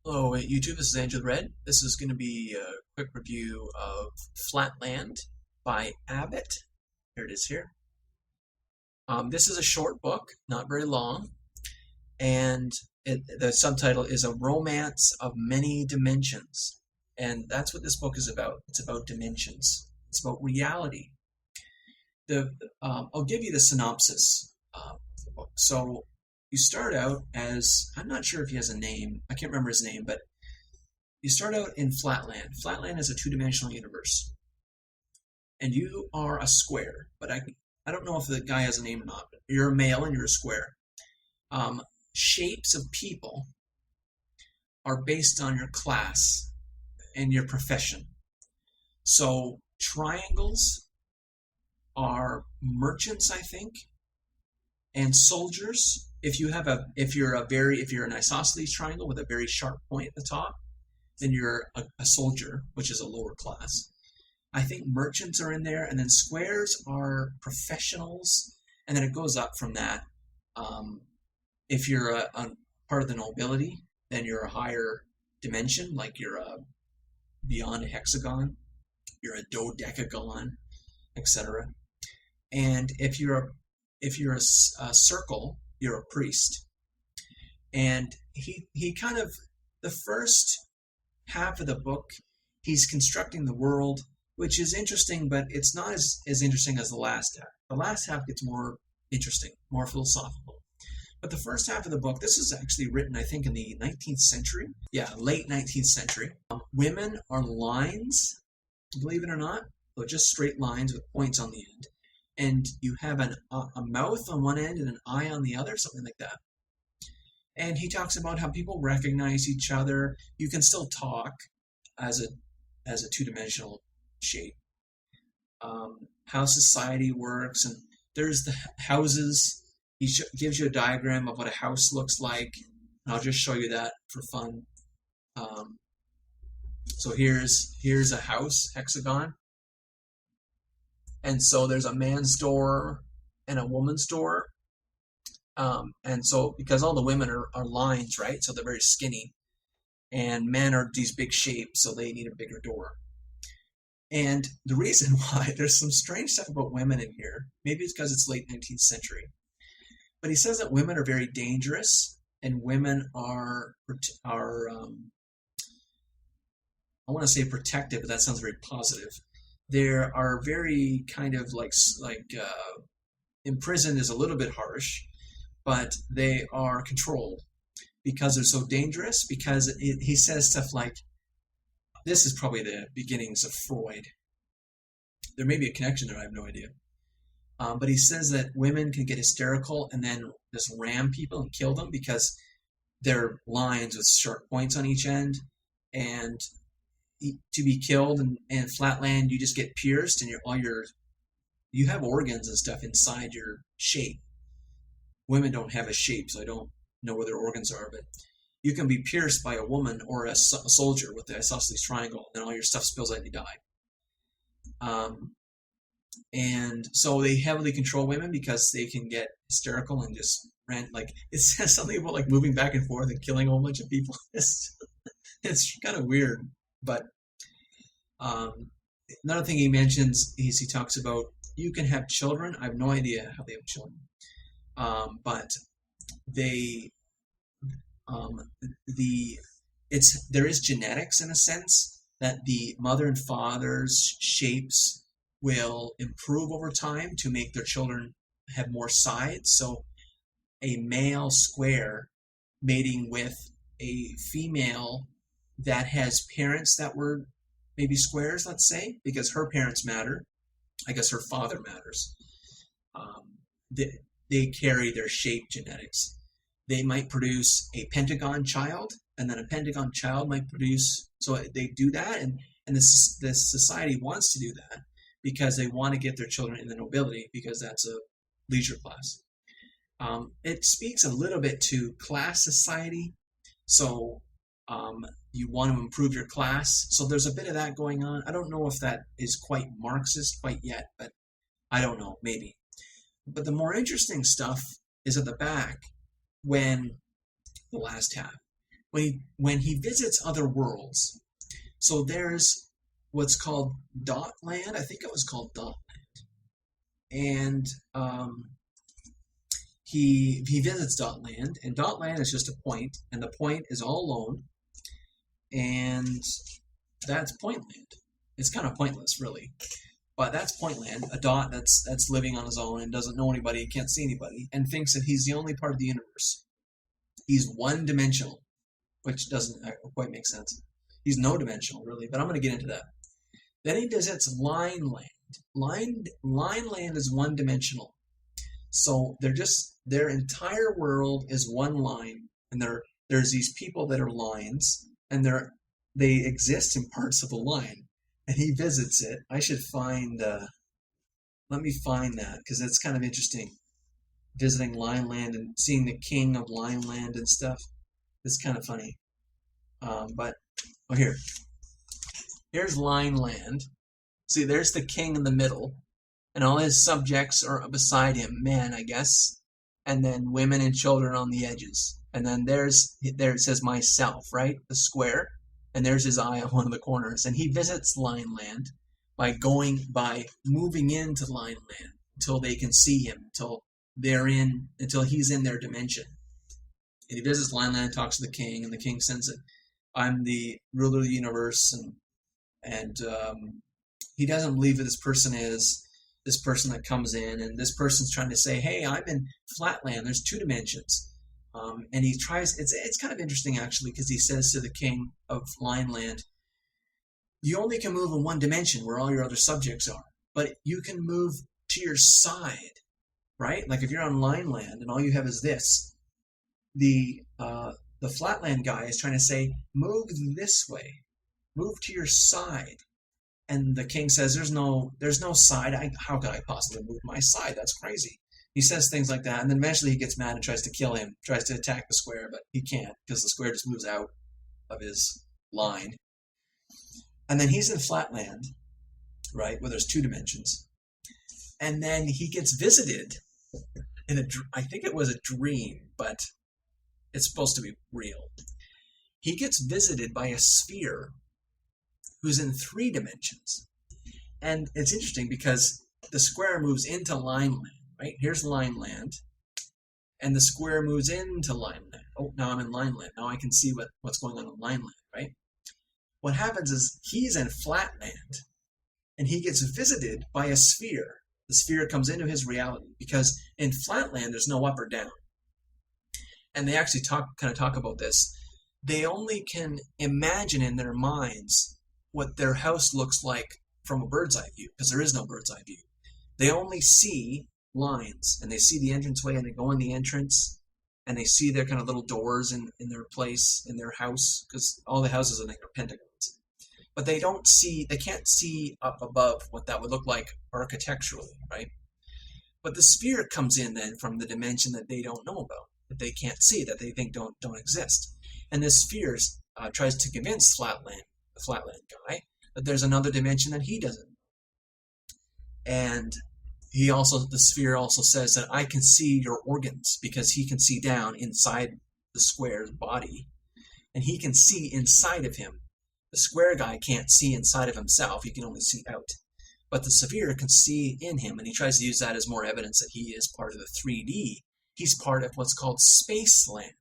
Hello, YouTube. This is AndrewTheRed. This is going to be a quick review of Flatland by Abbott. Here it is here. This is a short book, not very long, and the subtitle is A Romance of Many Dimensions. And that's what this book is about. It's about dimensions. It's about reality. I'll give you the synopsis of the book. So you start out as, I'm not sure if he has a name. I can't remember his name, but you start out in Flatland. Flatland is a two-dimensional universe. And you are a square, but I don't know if the guy has a name or not. But you're a male and you're a square. Shapes of people are based on your class and your profession. So triangles are merchants, I think, and soldiers. If you're an isosceles triangle with a very sharp point at the top, then you're a soldier, which is a lower class. I think merchants are in there, and then squares are professionals, and then it goes up from that. If you're a part of the nobility, then you're a higher dimension, like you're beyond a hexagon, you're a dodecagon, etc. And if you're a circle, you're a priest. And he kind of, the first half of the book, he's constructing the world, which is interesting, but it's not as interesting as the last half. The last half gets more interesting, more philosophical. But the first half of the book, this is actually written, I think, in the 19th century. Yeah, late 19th century. Women are lines, believe it or not. So just straight lines with points on the end. And you have a mouth on one end and an eye on the other, something like that. And he talks about how people recognize each other. You can still talk as a two-dimensional shape. How society works, and there's the houses. He gives you a diagram of what a house looks like. And I'll just show you that for fun. So here's a house, hexagon. And so there's a man's door and a woman's door. And so, because all the women are lines, right? So they're very skinny. And men are these big shapes, so they need a bigger door. And the reason why, there's some strange stuff about women in here. Maybe it's because it's late 19th century. But he says that women are very dangerous, and women are I want to say protective, but that sounds very positive. They are very kind of like imprisoned is a little bit harsh, but they are controlled because they're so dangerous. Because he says stuff like, this is probably the beginnings of Freud. There may be a connection there, I have no idea. But he says that women can get hysterical and then just ram people and kill them because they're lines with sharp points on each end. And to be killed in Flatland, you just get pierced, and you have organs and stuff inside your shape. Women don't have a shape, so I don't know where their organs are, but you can be pierced by a woman or a soldier with the isosceles triangle, and then all your stuff spills out and you die. And so they heavily control women because they can get hysterical and just rant. Like, it says something about like moving back and forth and killing a whole bunch of people. It's kind of weird. But another thing he mentions is he talks about you can have children. I have no idea how they have children, but there is genetics in a sense that the mother and father's shapes will improve over time to make their children have more sides. So a male square mating with a female that has parents that were maybe squares, let's say, because her parents matter. I guess her father matters. They carry their shape genetics. They might produce a pentagon child, and then a pentagon child might produce. So they do that, and this society wants to do that because they want to get their children in the nobility because that's a leisure class. It speaks a little bit to class society. So you want to improve your class. So there's a bit of that going on. I don't know if that is quite Marxist quite yet, but I don't know, maybe. But the more interesting stuff is at the back when the last half. when he visits other worlds. So there's what's called Dotland. I think it was called Dotland, and he visits Dotland, and Dotland is just a point, and the point is all alone, and that's Pointland. It's kind of pointless, really, but that's Pointland. A dot that's living on his own and doesn't know anybody, can't see anybody, and thinks that he's the only part of the universe. He's one-dimensional, which doesn't quite make sense. He's no-dimensional, really, but I'm going to get into that. Then he visits Lineland. Lineland is one-dimensional. So their entire world is one line, and there's these people that are lines, and they exist in parts of the line. And he visits it. I should find, let me find that, because it's kind of interesting. Visiting Lineland and seeing the king of Lineland and stuff. It's kind of funny. Here's Lineland. See, there's the king in the middle, and all his subjects are beside him, men, I guess, and then women and children on the edges. And then there it says myself, right? The square, and there's his eye on one of the corners. And he visits Lineland by moving into Lineland until they can see him, until he's in their dimension. And he visits Lineland, talks to the king, and the king sends it. I'm the ruler of the universe, and he doesn't believe that this person is this person that comes in, and this person's trying to say, hey, I'm in Flatland, there's 2 dimensions. And he tries, it's kind of interesting actually, because he says to the king of Lineland, you only can move in one dimension where all your other subjects are, but you can move to your side, right? Like if you're on Lineland and all you have is this, the Flatland guy is trying to say, move this way, move to your side. And the king says, there's no side. How could I possibly move my side? That's crazy. He says things like that, and then eventually he gets mad and tries to kill him, tries to attack the square, but he can't because the square just moves out of his line. And then he's in Flatland, right, where there's 2 dimensions. And then he gets visited I think it was a dream, but it's supposed to be real. He gets visited by a sphere who's in 3 dimensions. And it's interesting because the square moves into Lineland, right? Here's Lineland, and the square moves into Lineland. Oh, now I'm in Lineland. Now I can see what's going on in Lineland, right? What happens is he's in Flatland, and he gets visited by a sphere. The sphere comes into his reality because in Flatland there's no up or down. And they actually kind of talk about this. They only can imagine in their minds what their house looks like from a bird's eye view, because there is no bird's eye view. They only see lines, and they see the entranceway, and they go in the entrance, and they see their kind of little doors in their place, in their house, because all the houses are pentagons. But they can't see up above what that would look like architecturally, right? But the sphere comes in then from the dimension that they don't know about, that they can't see, that they think don't exist. And this sphere tries to convince the Flatland guy, that there's another dimension that he doesn't know. And the sphere also says that I can see your organs, because he can see down inside the square's body, and he can see inside of him. The square guy can't see inside of himself, he can only see out. But the sphere can see in him, and he tries to use that as more evidence that he is part of the 3D. He's part of what's called Spaceland.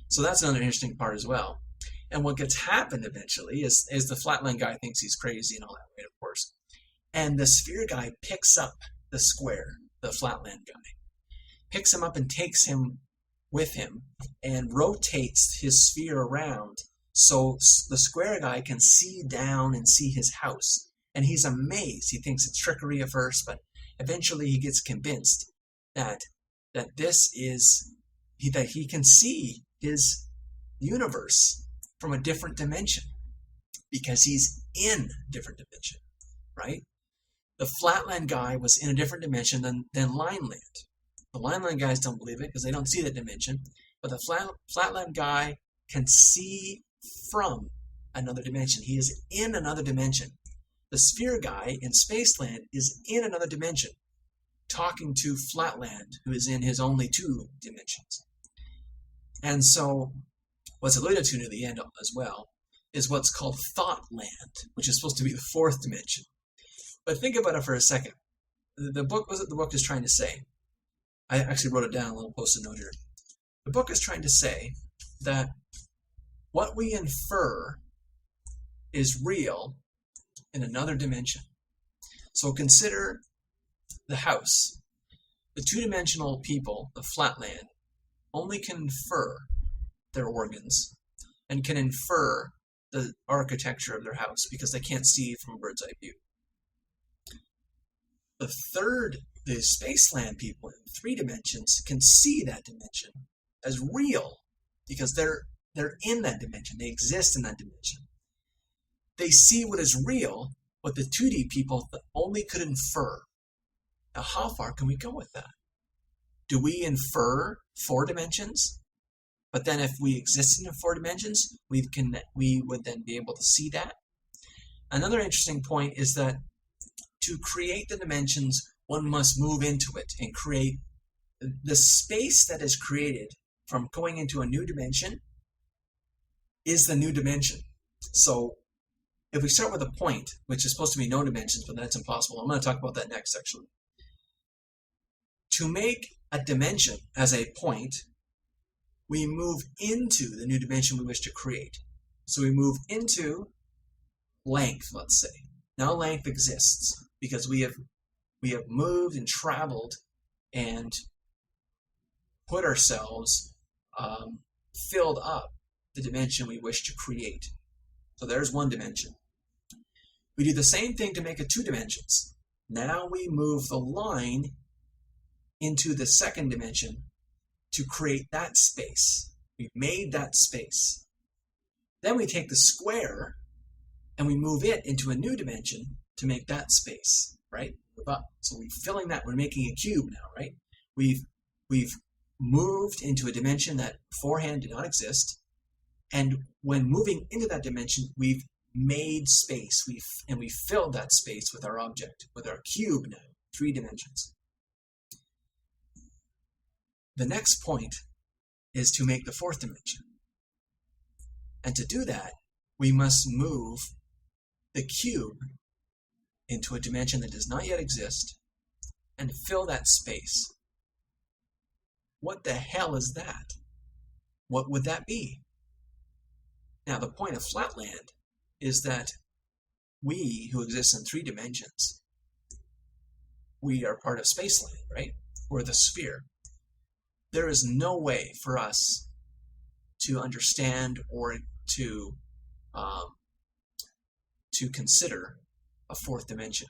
So that's another interesting part as well. And what gets happened eventually is the Flatland guy thinks he's crazy and all that, right, of course. And the sphere guy picks up the square, the Flatland guy, picks him up and takes him with him and rotates his sphere around so the square guy can see down and see his house. And he's amazed. He thinks it's trickery at first, but eventually he gets convinced that he can see his universe from a different dimension because he's in a different dimension, right? The Flatland guy was in a different dimension than Lineland. The Lineland guys don't believe it because they don't see that dimension, but the Flatland guy can see from another dimension. He is in another dimension. The sphere guy in Spaceland is in another dimension, talking to Flatland, who is in his only 2 dimensions. And so what's alluded to near the end as well is what's called Thought-Land, which is supposed to be the fourth dimension. But think about it for a second. The book is trying to say. I actually wrote it down, a little post-it note here. The book is trying to say that what we infer is real in another dimension. So consider the house. The two-dimensional people of Flatland only can infer their organs and can infer the architecture of their house because they can't see from a bird's eye view. The Spaceland people in 3 dimensions can see that dimension as real because they're in that dimension. They exist in that dimension. They see what is real, what the 2D people only could infer. Now, how far can we go with that? Do we infer 4 dimensions? But then if we existed in 4 dimensions, we would then be able to see that. Another interesting point is that to create the dimensions, one must move into it and create the space that is created from going into a new dimension is the new dimension. So if we start with a point, which is supposed to be no dimensions, but that's impossible. I'm going to talk about that next, actually. To make a dimension as a point, we move into the new dimension we wish to create. So we move into length, let's say. Now length exists because we have moved and traveled and put ourselves, filled up the dimension we wish to create. So there's one dimension. We do the same thing to make it 2 dimensions. Now we move the line into the second dimension to create that space. We've made that space. Then we take the square and we move it into a new dimension to make that space, right? Move up. So we're filling that. We're making a cube now, right? We've moved into a dimension that beforehand did not exist. And when moving into that dimension, we've made space. We filled that space with our object, with our cube now, 3 dimensions. The next point is to make the 4th dimension. And to do that, we must move the cube into a dimension that does not yet exist and fill that space. What the hell is that? What would that be? Now, the point of Flatland is that we, who exist in 3 dimensions, we are part of Spaceland, right? We're the sphere. There is no way for us to understand or to consider a 4th dimension.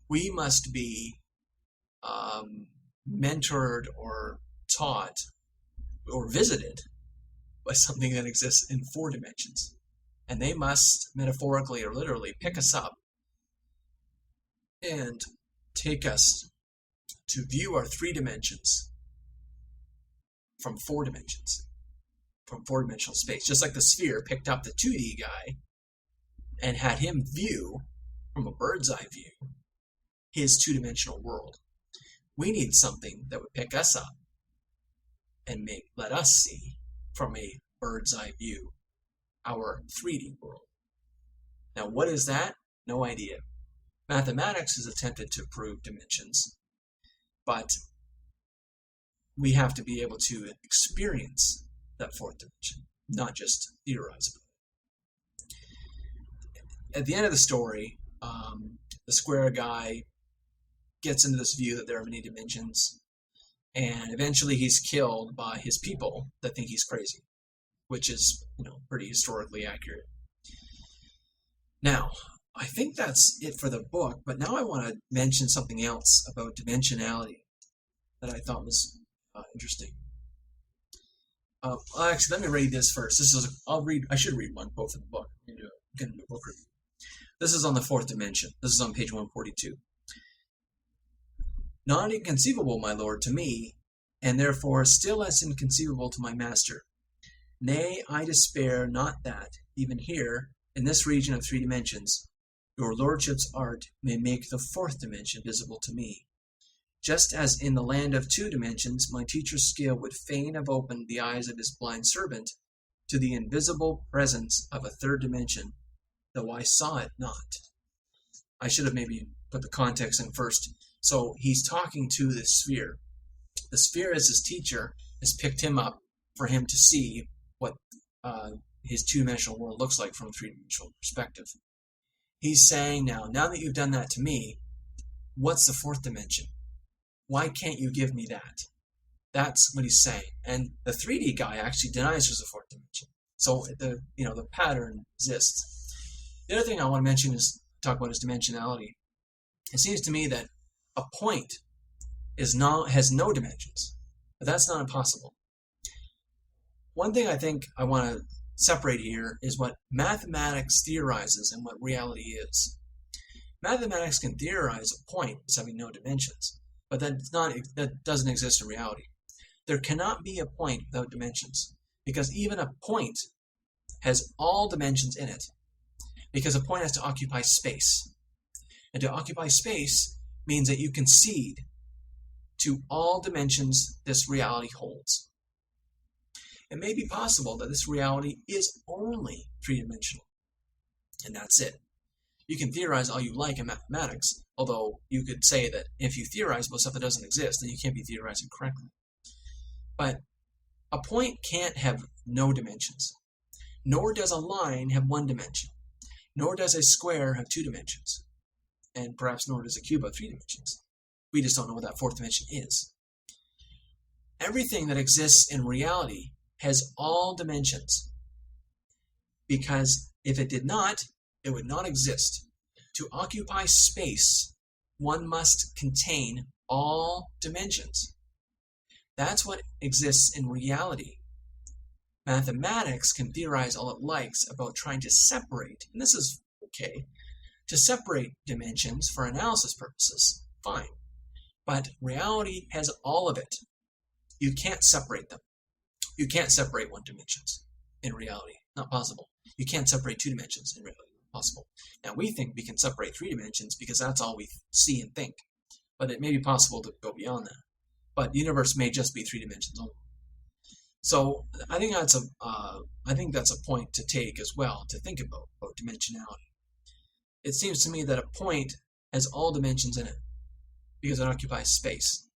We must be mentored or taught or visited by something that exists in 4 dimensions. And they must, metaphorically or literally, pick us up and take us to view our 3 dimensions from 4 dimensions, from 4-dimensional space. Just like the sphere picked up the 2D guy and had him view, from a bird's eye view, his 2-dimensional world. We need something that would pick us up and let us see, from a bird's eye view, our 3D world. Now, what is that? No idea. Mathematics has attempted to prove dimensions, but we have to be able to experience that 4th dimension, not just theorize about it. At the end of the story, the square guy gets into this view that there are many dimensions, and eventually he's killed by his people that think he's crazy, which is, pretty historically accurate. Now, I think that's it for the book, but now I want to mention something else about dimensionality that I thought was interesting. Actually, let me read this first. I should read one quote from the book. I'm going to do a book review. This is on the 4th dimension. This is on page 142. Not inconceivable, my lord, to me, and therefore still less inconceivable to my master. Nay, I despair not that, even here, in this region of 3 dimensions, your lordship's art may make the 4th dimension visible to me. Just as in the land of 2 dimensions, my teacher's skill would fain have opened the eyes of his blind servant, to the invisible presence of a third dimension, though I saw it not. I should have maybe put the context in first. So he's talking to the sphere. The sphere, as his teacher, has picked him up for him to see what his two-dimensional world looks like from a three-dimensional perspective. He's saying now that you've done that to me, what's the fourth dimension? Why can't you give me that? That's what he's saying. And the 3D guy actually denies there's a fourth dimension. So the pattern exists. The other thing I want to mention is talk about is dimensionality. It seems to me that a point has no dimensions, but that's not impossible. One thing I think I want to separate here is what mathematics theorizes and what reality is. Mathematics can theorize a point as having no dimensions, but that doesn't exist in reality. There cannot be a point without dimensions, because even a point has all dimensions in it, because a point has to occupy space. And to occupy space means that you concede to all dimensions this reality holds. It may be possible that this reality is only three-dimensional, and that's it. You can theorize all you like in mathematics, although you could say that if you theorize about stuff that doesn't exist, then you can't be theorizing correctly. But a point can't have no dimensions, nor does a line have one dimension, nor does a square have two dimensions, and perhaps nor does a cube have three dimensions. We just don't know what that fourth dimension is. Everything that exists in reality has all dimensions, because if it did not, it would not exist. To occupy space, one must contain all dimensions. That's what exists in reality. Mathematics can theorize all it likes about trying to separate, and this is okay, to separate dimensions for analysis purposes, fine. But reality has all of it. You can't separate them. You can't separate one dimensions in reality, not possible. You can't separate two dimensions in reality, not possible. Now we think we can separate three dimensions because that's all we see and think, but it may be possible to go beyond that. But the universe may just be three dimensions only. So I think that's a point to take as well, to think about dimensionality. It seems to me that a point has all dimensions in it because it occupies space.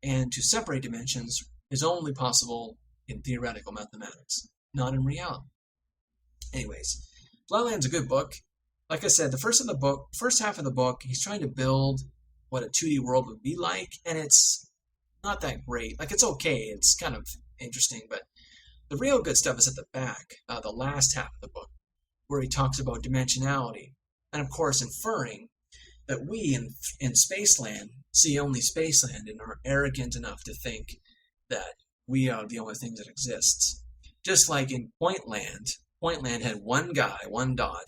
And to separate dimensions is only possible in theoretical mathematics, not in reality. Anyways, Flatland's a good book. Like I said, the first half of the book, he's trying to build what a 2D world would be like, and it's not that great. Like, it's okay, it's kind of interesting, but the real good stuff is at the back, the last half of the book, where he talks about dimensionality, and of course inferring that we in Spaceland see only Spaceland and are arrogant enough to think that we are the only thing that exists. Just like in Pointland had one guy, one dot,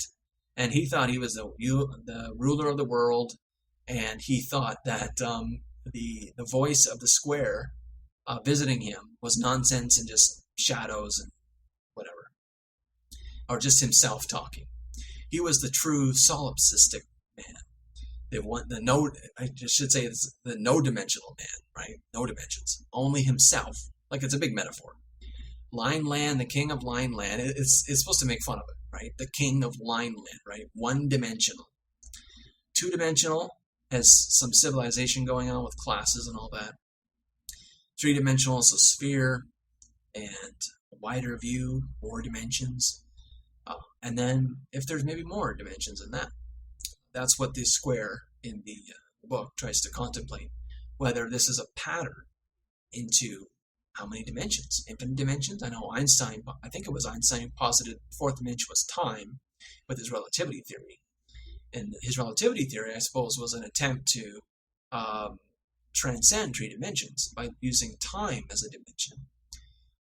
and he thought he was the ruler of the world, and he thought that the voice of the square visiting him was nonsense and just shadows and whatever, or just himself talking. He was the true solipsistic man. I should say it's the no-dimensional man, right? No dimensions, only himself. Like, it's a big metaphor. Lineland, the king of Lineland. It's supposed to make fun of it, right? The king of Lineland, right? One-dimensional. Two-dimensional has some civilization going on with classes and all that. Three-dimensional is a sphere and a wider view, more dimensions. And then if there's maybe more dimensions than that. That's what this square in the book tries to contemplate, whether this is a pattern into how many dimensions? Infinite dimensions? I know Einstein, I think it was Einstein, posited the fourth dimension was time with his relativity theory. And his relativity theory, I suppose, was an attempt to transcend three dimensions by using time as a dimension.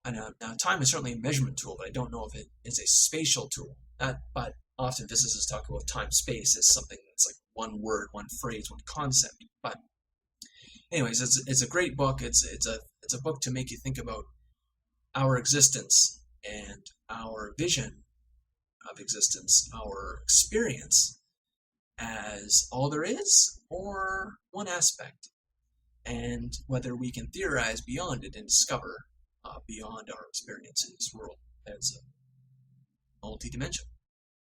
And now time is certainly a measurement tool, but I don't know if it is a spatial tool. But often physicists talk about time-space as something that's like one word, one phrase, one concept. But anyways, it's a great book. It's a book to make you think about our existence and our vision of existence, our experience as all there is or one aspect, and whether we can theorize beyond it and discover beyond our experience in this world. as multi-dimensional.